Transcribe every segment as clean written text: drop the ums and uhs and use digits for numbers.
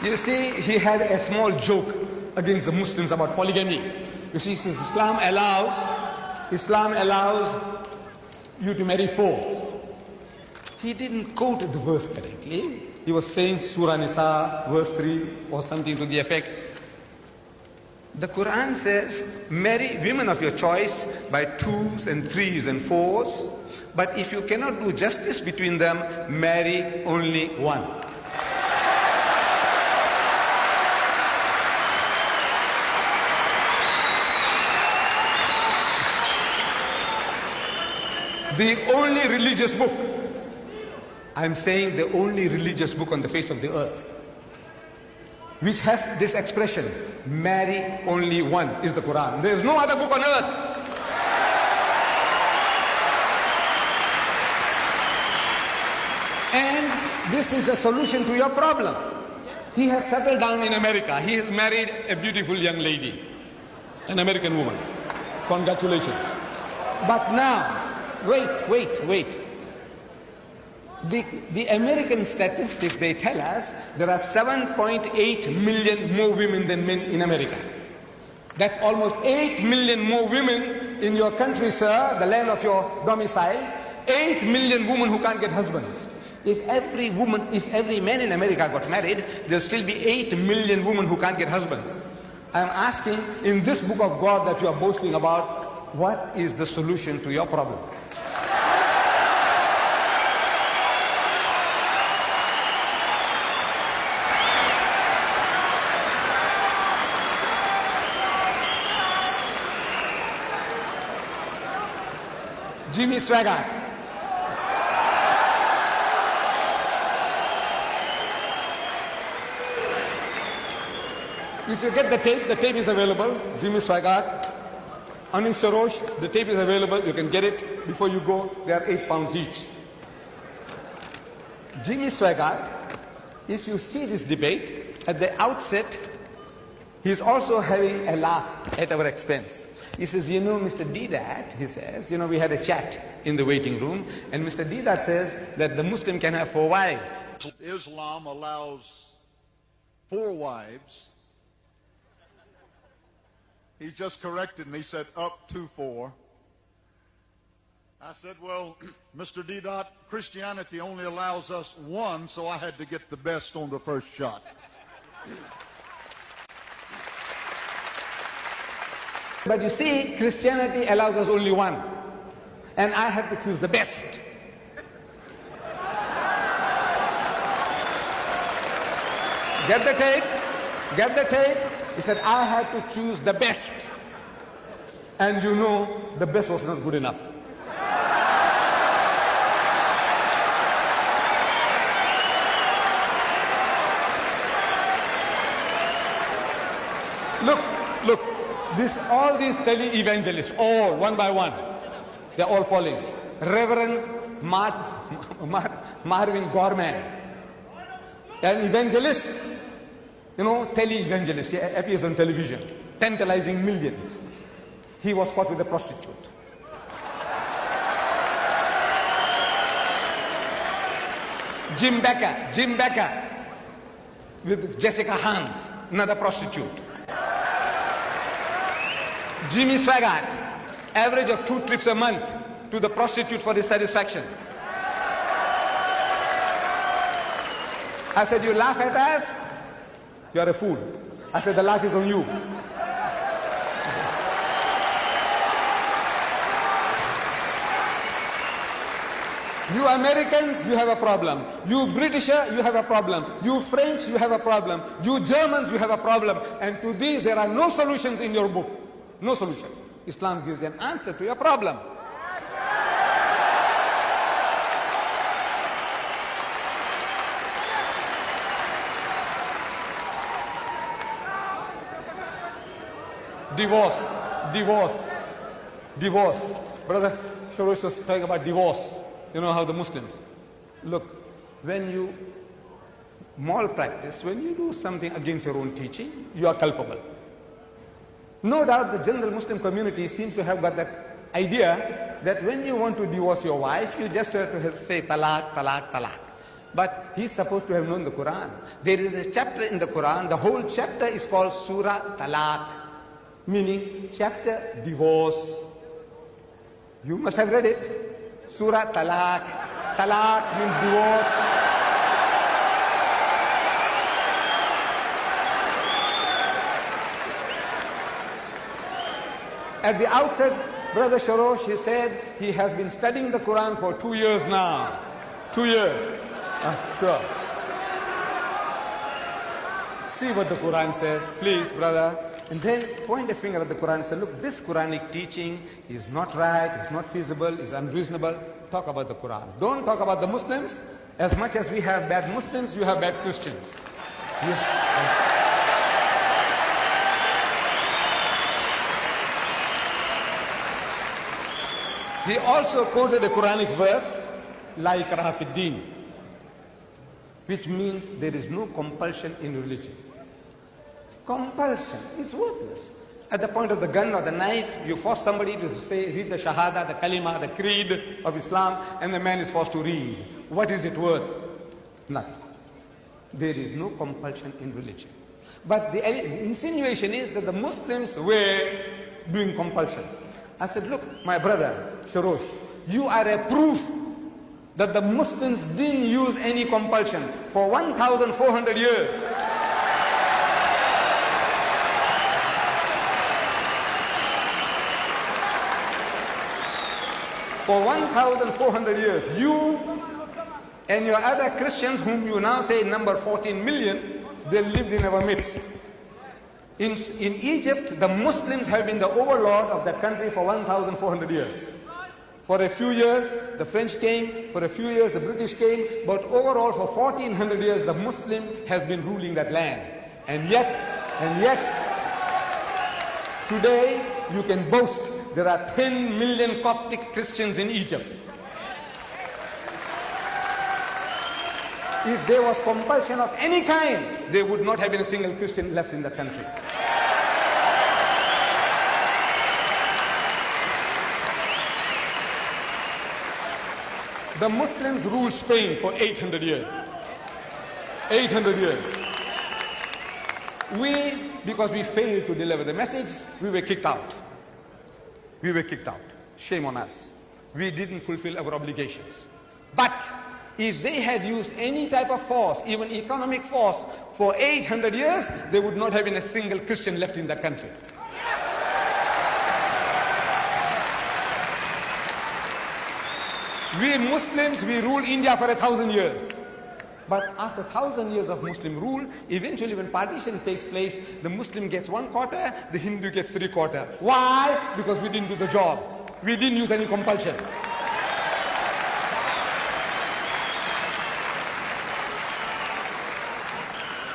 You see, he had a small joke against the Muslims about polygamy. You see, he says Islam allows you to marry 4. He didn't quote the verse correctly. He was saying Surah Nisa, verse 3, or something to the effect. The Quran says, marry women of your choice by 2s and 3s and 4s. But if you cannot do justice between them, marry only one. The only religious book, I'm saying the only religious book on the face of the earth, which has this expression, marry only one, is the Quran. There is no other book on earth. And this is the solution to your problem. He has settled down in America. He has married a beautiful young lady, an American woman. Congratulations. But now, wait. The American statistics, they tell us there are 7.8 million more women than men in America. That's almost 8 million more women in your country, sir, the land of your domicile. 8 million women who can't get husbands. If every man in America got married, there'll still be 8 million women who can't get husbands. I'm asking, in this book of God that you are boasting about, what is the solution to your problem? Jimmy Swaggart. If you get the tape is available. Jimmy Swaggart. Anish Sharosh, the tape is available. You can get it before you go. They are 8 pounds each. Jimmy Swaggart, if you see this debate, at the outset, he's also having a laugh at our expense. He says, you know, Mr. Deedad, he says, we had a chat in the waiting room, and Mr. Deedad says that the Muslim can have 4 wives. Islam allows 4 wives. He just corrected me, said up to 4. I said, well, Mr. Deedad, Christianity only allows us 1, so I had to get the best on the first shot. But you see, Christianity allows us only 1. And I had to choose the best. Get the tape. He said, I had to choose the best. And the best was not good enough. Look. All these tele-evangelists, all one by one, they're all falling. Reverend Marvin Gorman, an evangelist, tele-evangelist, he appears on television, tantalizing millions. He was caught with a prostitute. Jim Becker, with Jessica Hans, another prostitute. Jimmy Swaggart, average of 2 trips a month to the prostitute for his satisfaction. I said, you laugh at us? You are a fool. I said, the laugh is on you. You Americans, you have a problem. You Britisher, you have a problem. You French, you have a problem. You Germans, you have a problem. And to these, there are no solutions in your book. No solution. Islam gives an answer to your problem. Divorce. Brother Shorosh was talking about divorce. You know how the Muslims. Look, when you malpractice, when you do something against your own teaching, you are culpable. No doubt the general Muslim community seems to have got that idea that when you want to divorce your wife, you just have to say talaq. But he's supposed to have known the Quran. There is a chapter in the Quran, the whole chapter is called Surah Talaq, meaning chapter divorce. You must have read it. Surah Talaq. Talaq means divorce. At the outset, Brother Sharosh, he said he has been studying the Quran for 2 years now. 2 years. Sure. See what the Quran says, please, brother. And then point a finger at the Quran and say, look, this Quranic teaching is not right, it's not feasible, it's unreasonable. Talk about the Quran. Don't talk about the Muslims. As much as we have bad Muslims, you have bad Christians. He also quoted a Quranic verse, La ikraha fid din, which means there is no compulsion in religion. Compulsion is worthless. At the point of the gun or the knife, you force somebody to say, read the Shahada, the Kalima, the Creed of Islam, and the man is forced to read. What is it worth? Nothing. There is no compulsion in religion. But the insinuation is that the Muslims were doing compulsion. I said, look, my brother, Sharosh, you are a proof that the Muslims didn't use any compulsion for 1,400 years. For 1,400 years, you and your other Christians, whom you now say number 14 million, they lived in our midst. In Egypt, the Muslims have been the overlord of that country for 1,400 years. For a few years, the French came, for a few years, the British came, but overall for 1,400 years, the Muslim has been ruling that land. And yet, today, you can boast there are 10 million Coptic Christians in Egypt. If there was compulsion of any kind, there would not have been a single Christian left in the country. The Muslims ruled Spain for 800 years. 800 years. We, because we failed to deliver the message, we were kicked out. We were kicked out. Shame on us. We didn't fulfill our obligations. But if they had used any type of force, even economic force, for 800 years, there would not have been a single Christian left in the country. We Muslims, we ruled India for 1,000 years. But after 1,000 years of Muslim rule, eventually when partition takes place, the Muslim gets 1/4, the Hindu gets 3/4. Why? Because we didn't do the job. We didn't use any compulsion.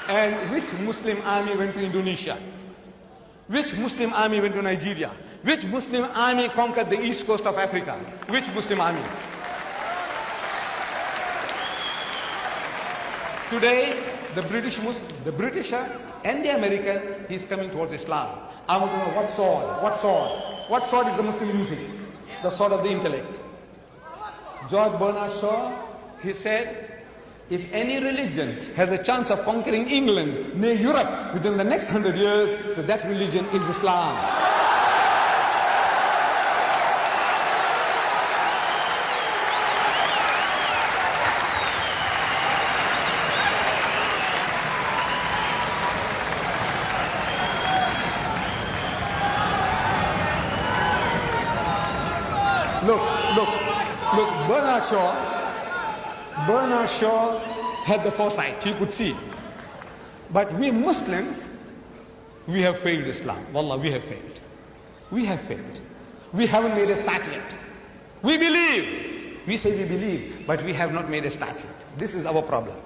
And which Muslim army went to Indonesia? Which Muslim army went to Nigeria? Which Muslim army conquered the east coast of Africa? Which Muslim army? Today, the Britisher and the American, he's coming towards Islam. I want to know what sword? What sword? What sword is the Muslim using? The sword of the intellect. George Bernard Shaw, he said, if any religion has a chance of conquering England, nay Europe, within the next 100 years, so that religion is Islam. Look, Bernard Shaw had the foresight, he could see. But we Muslims, we have failed Islam. Wallah, we have failed. We have failed. We haven't made a start yet. We believe. We say we believe, but we have not made a start yet. This is our problem.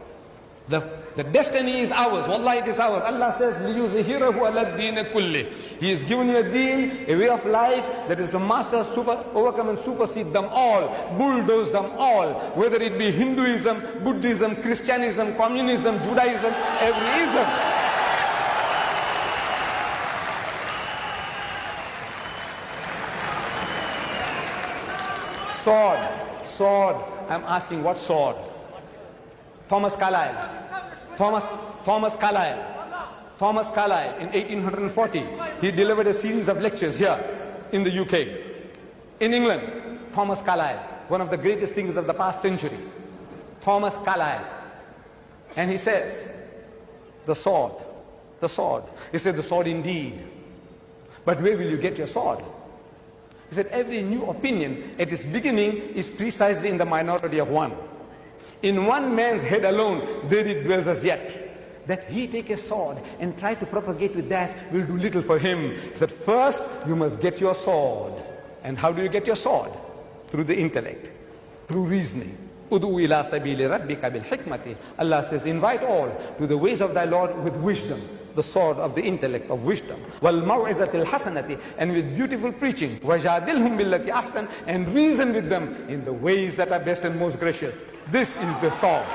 The destiny is ours. Wallah, it is ours. Allah says, لِيُزْهِرَهُ عَلَى الدِّينِ كُلِّهِ. He has given you a deen, a way of life that is to master, overcome and supersede them all, bulldoze them all, whether it be Hinduism, Buddhism, Christianism, communism, Judaism, every ism. Sword. I'm asking, what sword? Thomas Carlyle. Thomas Carlyle in 1840, he delivered a series of lectures here in the UK. In England, Thomas Carlyle, one of the greatest thinkers of the past century. Thomas Carlyle. And he says, the sword. He said, the sword indeed. But where will you get your sword? He said, every new opinion at its beginning is precisely in the minority of one. In one man's head alone, there it dwells as yet. That he take a sword and try to propagate with that will do little for him. He said, first you must get your sword. And how do you get your sword? Through the intellect, through reasoning. Udu ila sabili rabbika bil hikmati. Allah says, invite all to the ways of thy Lord with wisdom, the sword of the intellect of wisdom. Wal maw'izatil hasanati, and with beautiful preaching. Wajadilhum billati ahsan, and reason with them in the ways that are best and most gracious. This is the sword.